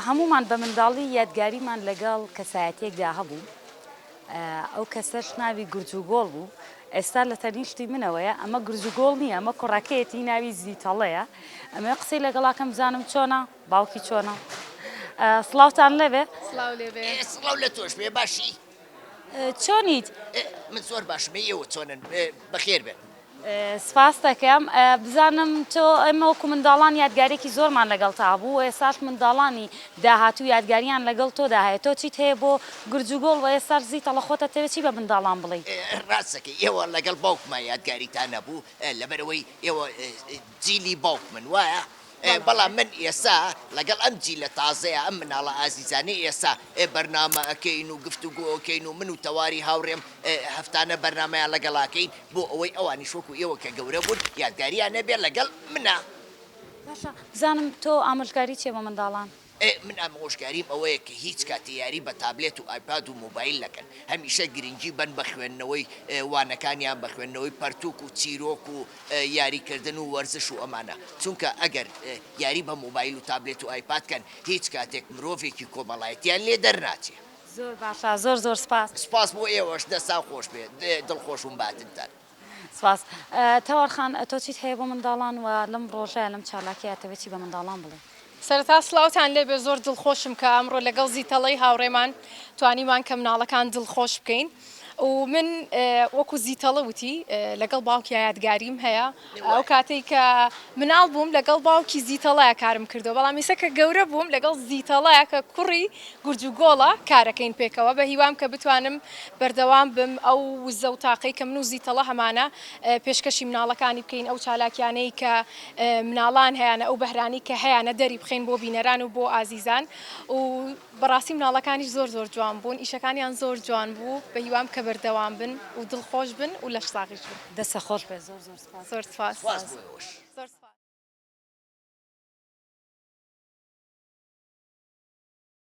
هەمومان بە منداڵی یادگاریمان لەگەڵ کەسایەتێکدا هەبوو. ئەو کەسەش ناوی گورجوگۆڵ بوو. ئێستا لە تەنیشتی منەوەیە، ئەمە گورجوگۆڵ نییە، ئەمە کوڕەکەیەتی ناوی زیتەڵەیە. ئەمە قسەی لەگەڵاکەم بزانم چۆنە، باوکی چۆنە. سڵاوتان لەبێ. سڵاو لێبێ. سڵاو لە تۆش بێ باشی. چۆنیت؟ من زۆر باشم، ئێوە چۆنن؟ بەخێر بێن. سپاس دەکەم. بزانم تۆ ئێمە وەکو منداڵان یادگارێکی زۆرمان لەگەڵ تا بوو، ئێستاش منداڵانی داهاتوو یادگاریان لەگەڵ تۆدا هەیە. تۆ چیت هەیە بۆ گورجوگۆڵ و ئێستاش زیتەڵە خۆتە تەوێت چی بە منداڵان بڵێ؟ ڕاستەکەی ئێوە لەگەڵ باوکمان یادگاریتان نەبوو، لەبەرەوەی ئێوە جیلی باوک من وایە. بەڵام من ئێستا لەگەڵ ئەم جیلە تازەیە، ئەم مناڵە ئازیزانەی ئێستا بەرنامە ئەەکەین و گفتوگۆ ئەەکەین و من و تەواری هاوڕێم هەفتانە بەرنامەیان لەگەڵاکەین بۆ ئەوەی ئەوانی شوەکو ئێوە کە گەورە بوون یادگاریان نەبێت لەگەڵ منە. باشە، بزانم تۆ ئامۆژگاری چێ بە منداڵان؟ من ئامۆژگاریم ئەوەیە کە هیچ کات یاری بە تابلێت و ئایپاد و موبایل نەکەن، هەمیشە گرنگی بن بە خوێندنەوەی وانەکانیان، بە خوێندنەوەی پەرتوک و چیرۆک و یاریکردن و وەرزش و ئەمانە. چونکە ئەگەر یاری بە موبایل و تابلێت و ئایپادکەن هیچ کاتێک مرۆڤێکی کۆمەڵایەتیان لێ دەرناچێ. زۆر باشە، زۆر زۆر سپاس. سپاس بۆ ئێوەش، دەستا خۆش بێ، دڵخۆشم باتنتان. سپاس. تەوەرخان، تۆ چیت هەیە بۆ منداڵان و لەم ڕۆژەیە لەم چالاکیاتەوێت چی بە منداڵان بڵێ؟ سەرەتا سڵاوتان لێبێ، زۆر دڵخۆشم کە ئەمڕۆ لەگەڵ زیتەڵەی هاوڕێمان توانیمان کە مناڵەکان دڵخۆش بکەین. و من وەکو زیتەڵە وتی لەگەڵ باوکی یادگاریم هەیە. ئەو کاتێک کە مناڵ بووم لەگەڵ باوکی زیتەڵەیە کارم کردو، بەڵام ئێستا کە گەورە بووم لەگەڵ زیتەڵەیە کە کوڕی گورجوگۆڵە کارەکەین پێکەوە، بە هیوام کە بتوانم بەردەوام بم ئەو وزە و تاقەی کە من و زیتەڵە هەمانە پێشکەشی مناڵەکانی بکەین، ئەو چالاکیانەی کە مناڵان هەیەە، ئەو بەهرانی کە هەیەە دەری بخەین بۆ بینەران و بۆ ئازیزان. و بەڕاستی مناڵەکانیش زۆر زۆر جوان بوون، ئیشەکانیان زۆر جوان بوو، بە هیوام کە بەردەوام بن و دڵخۆش بن و لەش ساغیش بن. دەستە خۆش بێ. زۆر زۆر سپاس. زۆر سپاس. سپاس بۆ ئێوەش.